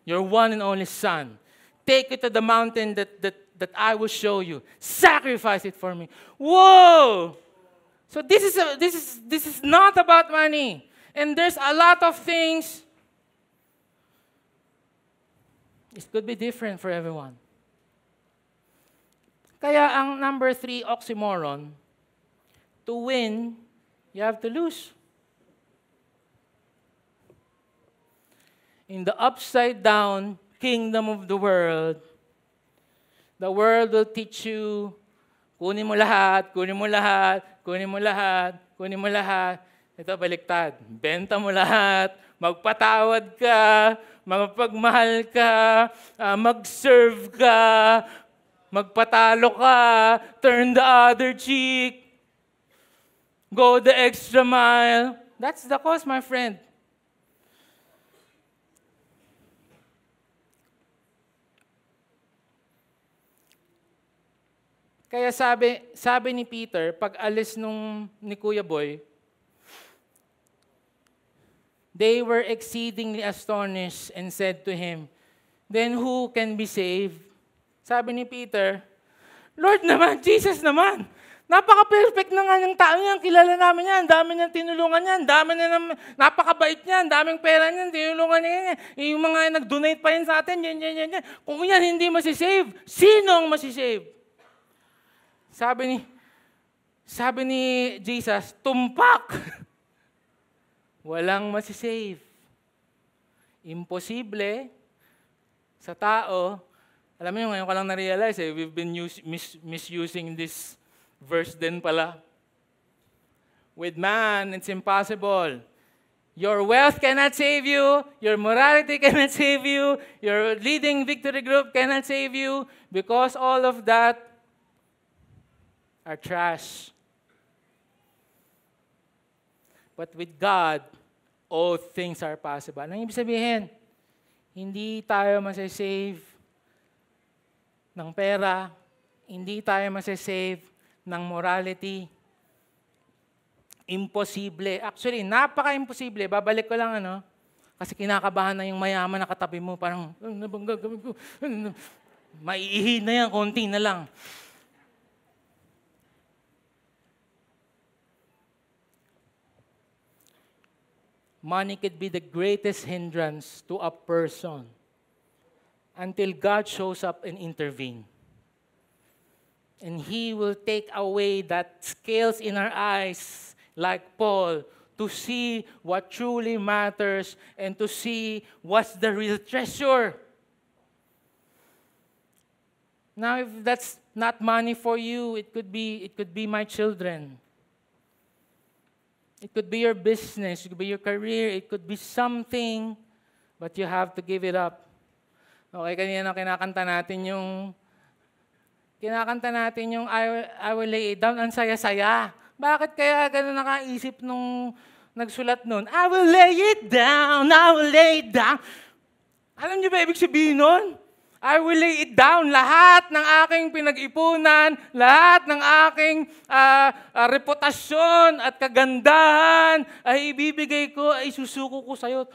your one and only son. Take it to the mountain that I will show you. Sacrifice it for me. Whoa! So this is not about money. And there's a lot of things. It could be different for everyone. Kaya ang number 3 oxymoron, to win, you have to lose. In the upside down kingdom of the world will teach you, kunin mo lahat, kunin mo lahat, kunin mo lahat, kunin mo lahat. Ito, baliktad. Benta mo lahat, magpatawad ka, magpagmahal ka, mag-serve ka, magpatalo ka, turn the other cheek, go the extra mile. That's the cost, my friend. Kaya sabi ni Peter, pag alis ni Kuya Boy, they were exceedingly astonished and said to him, then who can be saved? Sabi ni Peter, Lord naman, Jesus naman. Napaka-perfect na nga ng tao niyan. Kilala namin yan. Dami niyang tinulungan yan. Napakabait niyan. Daming pera niyan. Tinulungan niya yan. Yung mga nag-donate pa yan sa atin. Yan. Kung yan hindi masisave, sinong masisave? Sabi ni Jesus, tumpak. Walang masisave. Imposible sa tao. Alam mo ngayon ko lang na-realize, we've been misusing this verse din pala. With man, it's impossible. Your wealth cannot save you. Your morality cannot save you. Your leading victory group cannot save you. Because all of that are trash. But with God, all things are possible. Anong ibig sabihin? Hindi tayo masasave ng pera. Hindi tayo masasave ng morality. Imposible. Actually, napaka-imposible. Babalik ko lang, kasi kinakabahan na yung mayaman na katabi mo. Parang, maiihi na yan, konti na lang. Money could be the greatest hindrance to a person until God shows up and intervene. And He will take away that scales in our eyes, like Paul, to see what truly matters and to see what's the real treasure. Now, if that's not money for you, it could be my children. It could be your business, it could be your career, it could be something, but you have to give it up. Okay, kanina kinakanta natin yung I will lay it down, ang saya-saya. Bakit kaya ganun nakaisip nung nagsulat nun? I will lay it down, I will lay it down. Alam niyo ba ibig sabihin nun? I will lay it down. Lahat ng aking pinag-ipunan, lahat ng aking reputasyon at kagandahan ay ibibigay ko, ay susuko ko sa'yo.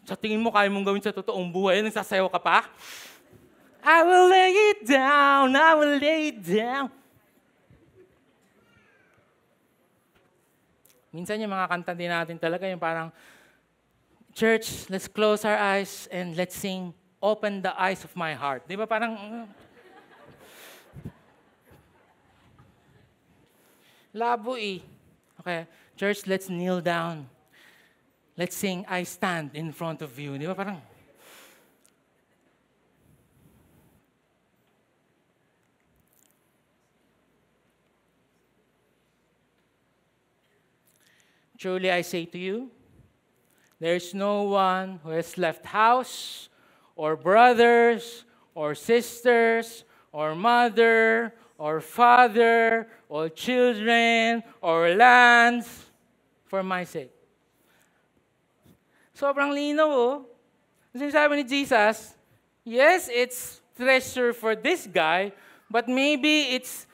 Sa tingin mo, kaya mong gawin sa totoong buhay, nagsasayaw ka pa? I will lay it down, I will lay it down. Minsan yung mga kanta din natin talaga, yung parang, church, let's close our eyes and let's sing, Open the Eyes of My Heart. Di ba parang, labo eh. Okay, church, let's kneel down. Let's sing, I Stand in Front of You. Di ba parang, truly I say to you, there is no one who has left house, or brothers, or sisters, or mother, or father, or children, or lands, for my sake. Sobrang linaw, oh. Sinasabi ni Jesus, yes, it's treasure for this guy, but maybe it's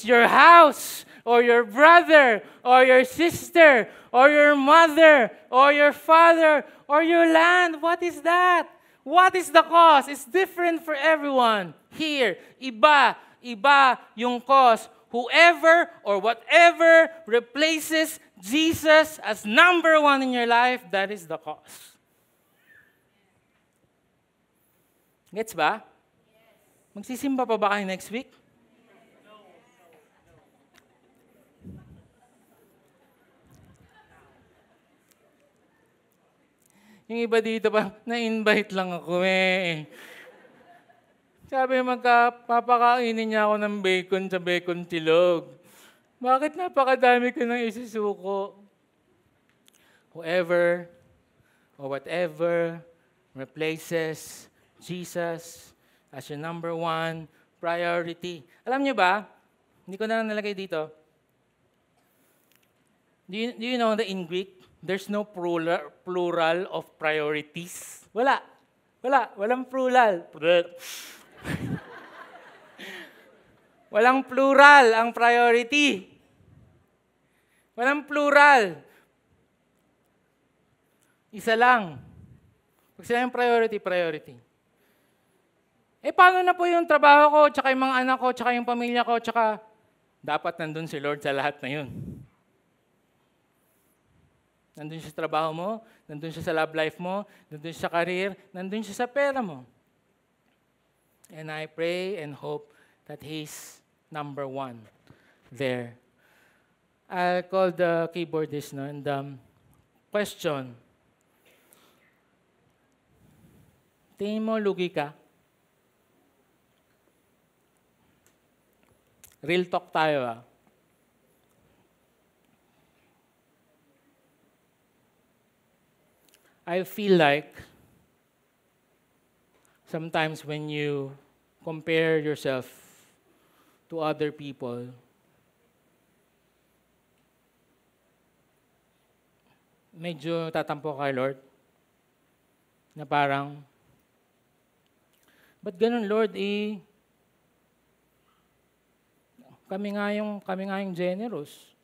your house, or your brother, or your sister, or your mother, or your father, or your land. What is that? What is the cause? It's different for everyone. Here, iba yung cause. Whoever or whatever replaces Jesus as number one in your life, that is the cause. Gets ba? Magsisimba pa ba kayo next week? Yung iba dito pa, na-invite lang ako eh. Sabi, magpapakainin niya ako ng bacon sa bacon tilog. Bakit napakadami ko nang isisuko? Whoever or whatever replaces Jesus as your number one priority. Alam niyo ba, hindi ko na nalagay dito. Do you know that in Greek, there's no plural of priorities? Walang plural. Walang plural ang priority. Walang plural. Isa lang. Pag sila yung priority. Eh, paano na po yung trabaho ko, tsaka yung mga anak ko, tsaka yung pamilya ko, tsaka dapat nandun si Lord sa lahat na yun. Nandun siya sa trabaho mo, nandun siya sa love life mo, nandun siya sa career, nandun siya sa pera mo. And I pray and hope that He's number one there. I'll call the keyboardist, no, and question. Tingin mo, lugi ka? Real talk tayo, ah. I feel like sometimes when you compare yourself to other people, medyo tatampo kay Lord, na parang, ba't ganun, Lord, kami nga yung generous.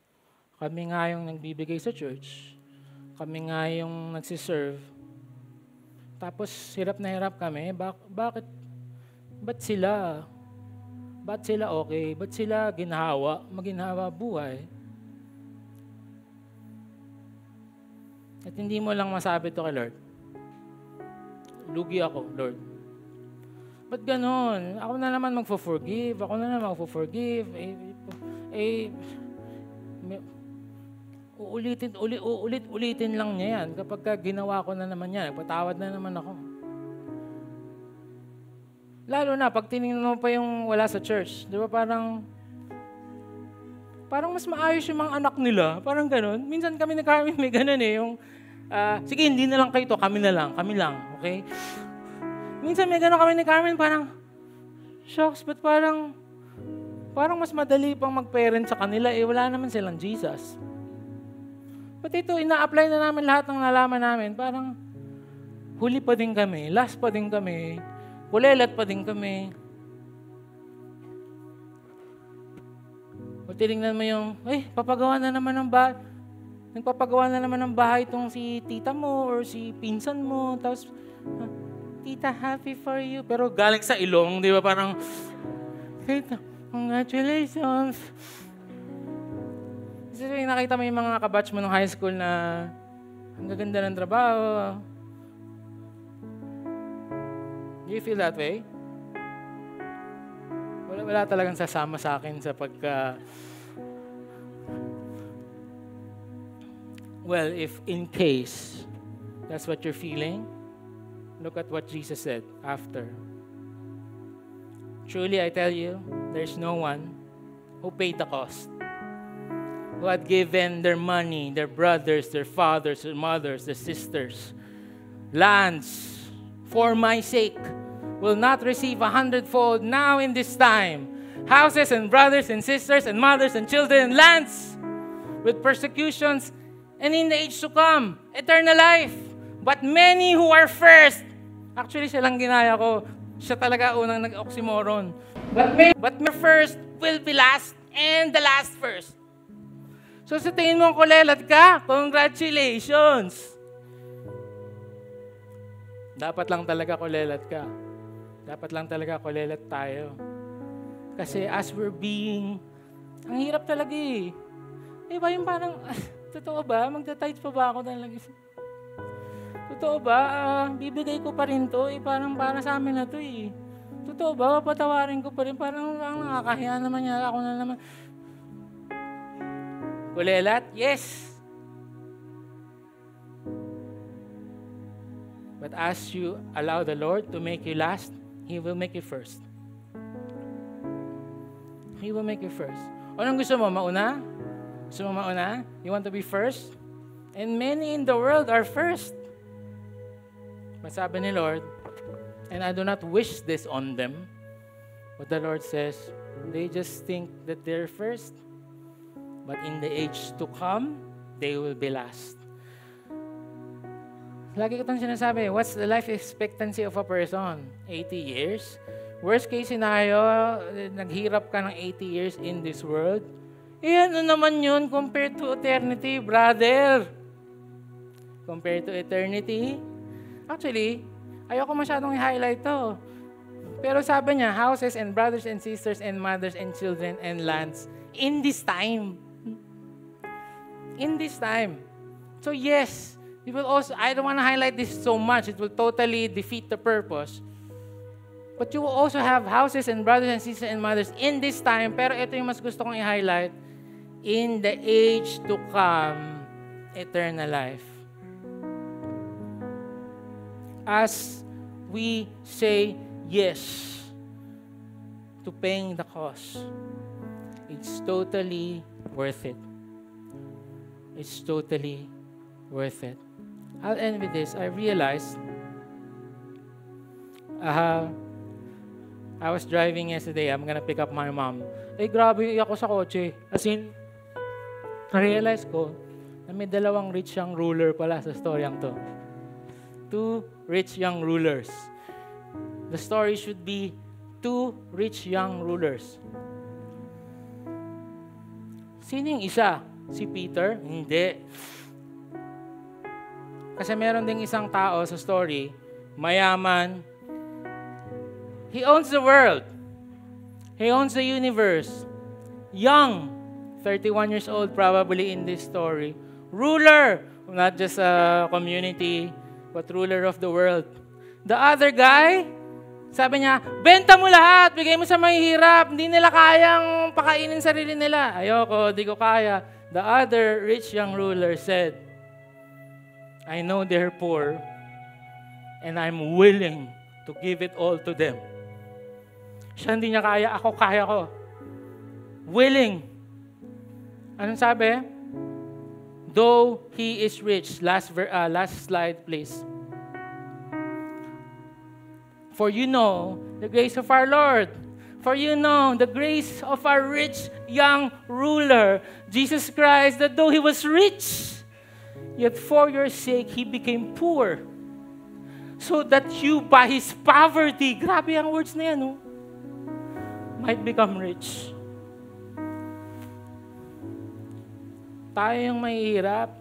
Kami nga yung nagbibigay sa church. Kami nga yung nagsiserve. Tapos, hirap na hirap kami. Bakit? Ba't sila? Ba't sila okay? Ba't sila maginhawa buhay? At hindi mo lang masabi to kay Lord. Lugi ako, Lord. Ba't ganon? Ako na naman magfo-forgive. Uulit-ulitin lang niya yan. Kapag ginawa ko na naman yan, patawad na naman ako. Lalo na, pag tinignan mo pa yung wala sa church, di ba parang mas maayos yung mga anak nila. Parang ganun. Minsan kami ni Carmen may ganun eh. Yung, sige, hindi na lang kayo to, kami lang, okay? Minsan may ganun kami ni Carmen, parang, shucks, but parang mas madali pang mag-parent sa kanila, eh wala naman silang Jesus. But ito, ina-apply na namin lahat ng nalaman namin. Parang huli pa din kami, last pa din kami. kulelat pa din kami. O tinignan mo yung, papagawa na naman ng bahay. Nagpapagawa na naman ng bahay itong si tita mo or si pinsan mo. Tapos, tita, happy for you. Pero galing sa ilong, di ba? Parang, tita, congratulations. Kasi nakita mo yung mga kabatch mo ng high school na ang gaganda ng trabaho. Do you feel that way? Wala talagang sasama sa akin sa pagka... Well, if in case that's what you're feeling, look at what Jesus said after. Truly, I tell you, there's no one who paid the cost, who had given their money, their brothers, their fathers, their mothers, their sisters, lands, for my sake, will not receive 100-fold now in this time. Houses and brothers and sisters and mothers and children and lands with persecutions, and in the age to come, eternal life. But many who are first, actually siya lang ginaya ko, siya talaga unang nag-oxymoron. But my first will be last, and the last first. So sa tingin mo kulelat ka, congratulations! Dapat lang talaga kulelat ka. Dapat lang talaga kulelat tayo. Kasi as we're being, ang hirap talaga eh. Diba yung parang, totoo ba? Magta-tithe pa ba ako talaga? Totoo ba? Bibigay ko pa rin to. Parang para sa amin na to eh. Totoo ba? Papatawarin ko pa rin. Parang nakakahiya naman niya. Ako na naman. Kulelat? Yes. But as you allow the Lord to make you last, He will make you first. He will make you first. Anong gusto mo? Mauna? Gusto mo mauna? You want to be first? And many in the world are first. But sabi ni Lord, and I do not wish this on them, but the Lord says, they just think that they're first, but in the age to come, they will be last. Lagi ko itong sinasabi, what's the life expectancy of a person? 80 years? Worst case scenario, naghirap ka ng 80 years in this world. Ano naman yun compared to eternity, brother? Compared to eternity? Actually, ayoko masyadong i-highlight to. Pero sabi niya, houses and brothers and sisters and mothers and children and lands in this time. In this time. So yes, you will also, I don't want to highlight this so much. It will totally defeat the purpose. But you will also have houses and brothers and sisters and mothers in this time. Pero ito yung mas gusto kong i-highlight. In the age to come, eternal life. As we say yes to paying the cost, it's totally worth it. It's totally worth it. I'll end with this. I realized I was driving yesterday. I'm gonna pick up my mom. Grabe ako sa kotse. As in, na-realize ko na may dalawang rich young ruler pala sa storyang to. 2 rich young rulers. The story should be 2 rich young rulers. Sino yung isa? Si Peter? Hindi. Kasi meron ding isang tao sa story, mayaman. He owns the world. He owns the universe. Young. 31 years old probably in this story. Ruler. Not just a community, but ruler of the world. The other guy, sabi niya, benta mo lahat, bigay mo sa mahihirap, hindi nila kayang pakainin sarili nila. Ayoko, di ko kaya. The other rich young ruler said, I know they're poor, and I'm willing to give it all to them. Siya hindi niya kaya, ako kaya ko. Willing. Anong sabi? Though he is rich. Last slide, please. For you know the grace of our Lord. For you know the grace of our rich young ruler, Jesus Christ, that though he was rich, yet for your sake he became poor, so that you, by His poverty, grabe ang words na yan, no? Might become rich. Tayo yung mahihirap.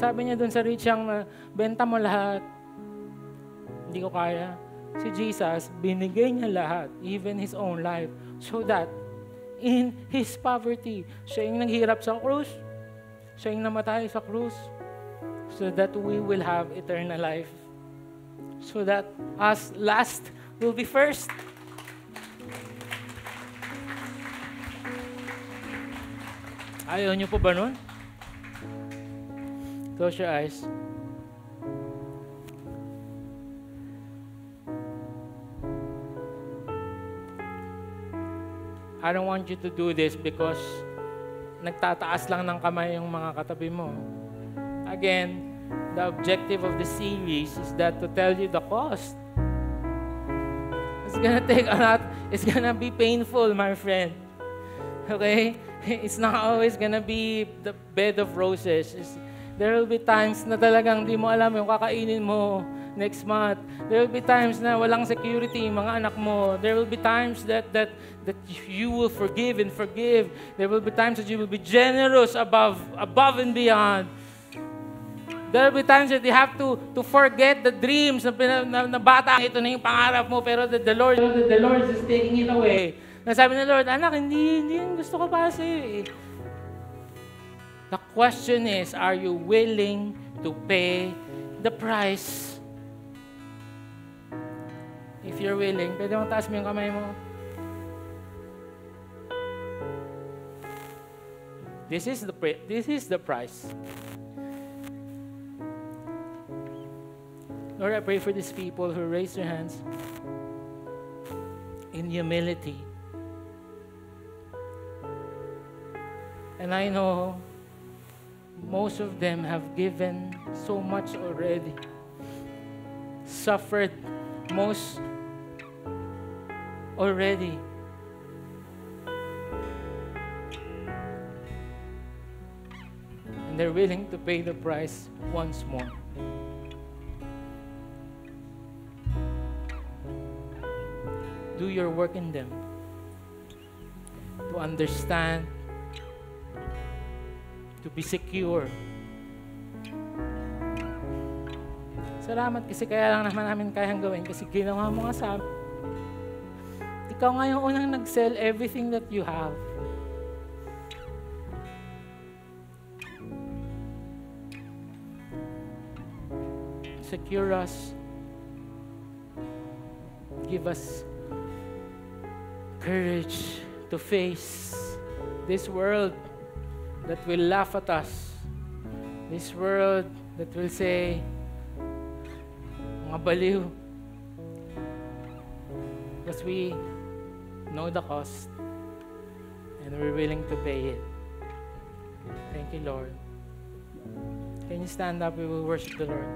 Sabi niya dun sa rich young, benta mo lahat. Hindi ko kaya. Si Jesus, binigay niya lahat, even His own life, so that in His poverty, siya yung naghirap sa krus, siya yung namatay sa krus, so that we will have eternal life. So that us last will be first. Ayaw niyo po ba nun? Close your eyes. I don't want you to do this because nagtataas lang ng kamay yung mga katabi mo. Again, the objective of the series is that to tell you the cost. It's gonna take a lot. It's gonna be painful, my friend. Okay? It's not always gonna be the bed of roses. There will be times na talagang di mo alam yung kakainin mo next month. There will be times na walang security yung mga anak mo. There will be times that you will forgive and forgive. There will be times that you will be generous above and beyond. There will be times that you have to forget the dreams na bata. Ito na yung pangarap mo, pero the Lord is taking it away. Nasabi ng Lord, anak, hindi yung gusto ko para sa'yo eh. The question is, are you willing to pay the price? If you're willing, pwede mong taas mo yung kamay mo. This is the price. Lord, I pray for these people who raise their hands in humility. And I know most of them have given so much already, suffered most already. And they're willing to pay the price once more. Do your work in them to understand, to be secure. Salamat kasi kaya lang naman namin kayang gawin kasi ginawa mo nga sa amin. Ikaw nga yung unang nag-sell everything that you have. Secure us. Give us courage to face this world that will laugh at us. This world that will say, mga baliw. Because we know the cost and we're willing to pay it. Thank you, Lord. Can you stand up? We will worship the Lord.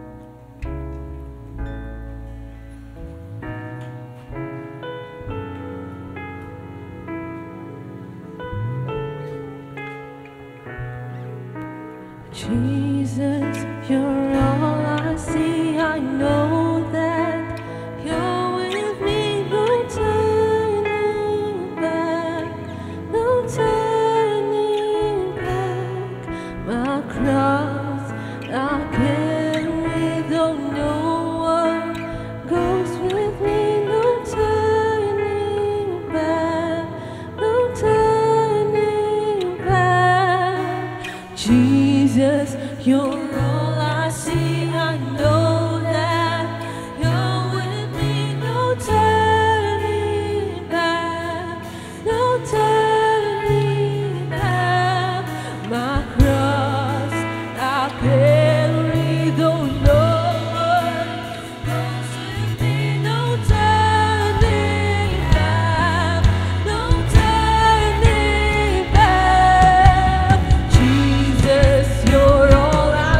Jesus, you're all I see. I know that you're with me. No turning back, no turning back. My cross I carry, though no one goes with me. No turning back, no turning back. Jesus, you're all I see. I know that you're with me. No turning back, no turning back. My cross I carry, though no one goes with me. No turning back, no turning back. Jesus, you're all I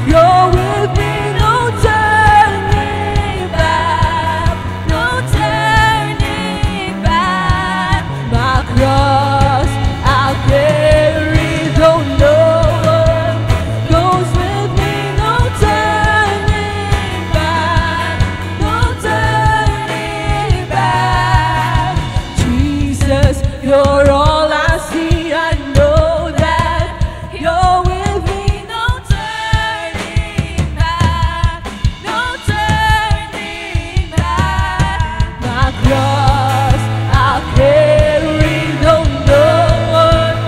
You're with me, no turning back, no turning back. My cross I'll carry, though no one goes with me, no turning back, no turning back. Jesus, you're all I see. I know that you're with me, no turning back, no turning back. My cross I'll carry, though no one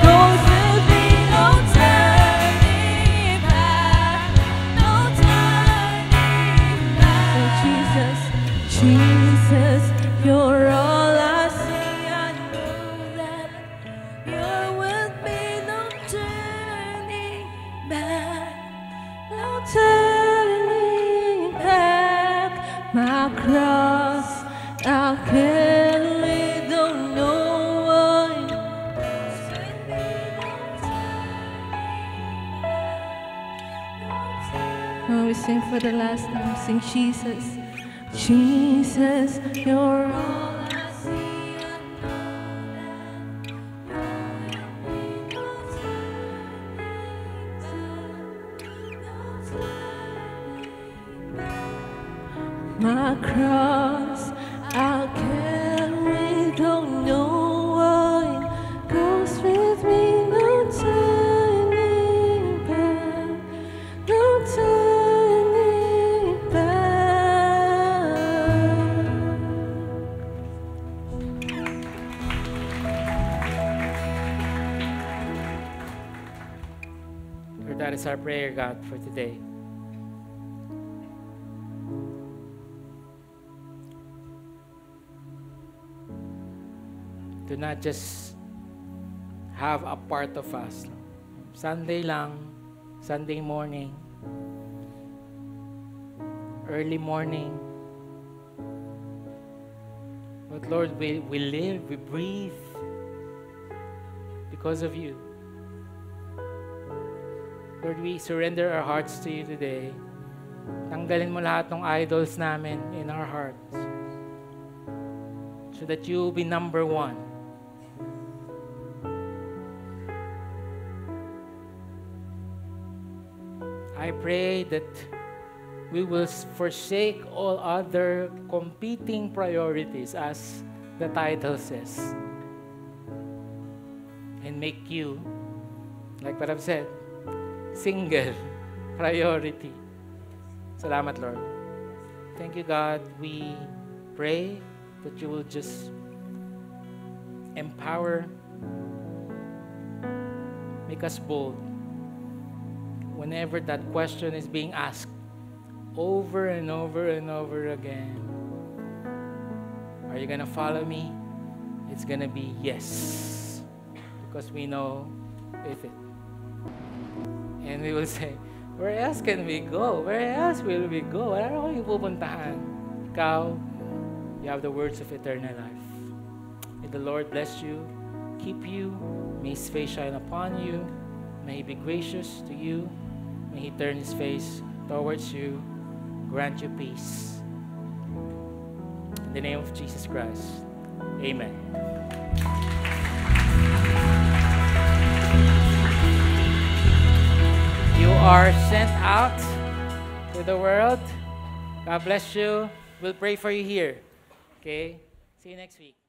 goes with me, no turning back, no turning back. Oh, Jesus, Jesus, you're all I see. I know that you're with me, no turning back, no turning back. My cross I'll carry, though no one goes with me, no turning back. Oh, we sing for the last time. Sing Jesus, Jesus, you're all I see. I know that my cross I'll carry, though no one goes with me, no turning back, no turning back. Lord, that is our prayer, God, for today. To not just have a part of us. Sunday lang, Sunday morning, early morning. But Lord, we live, we breathe because of you. Lord, we surrender our hearts to you today. Tanggalin mo lahat ng idols namin in our hearts so that you will be number one. I pray that we will forsake all other competing priorities, as the title says, and make you, like what I've said, single priority. Salamat, Lord. Thank you, God. We pray that you will just empower, make us bold. Whenever that question is being asked over and over and over again, are you gonna follow me? It's gonna be yes, because we know it's it. And we will say, where else can we go? Where else will we go? Wala ko yung pupuntahan. Ikaw, you have the words of eternal life. May the Lord bless you, keep you, may His face shine upon you, may He be gracious to you, may He turn His face towards you, grant you peace. In the name of Jesus Christ, amen. You are sent out to the world. God bless you. We'll pray for you here. Okay? See you next week.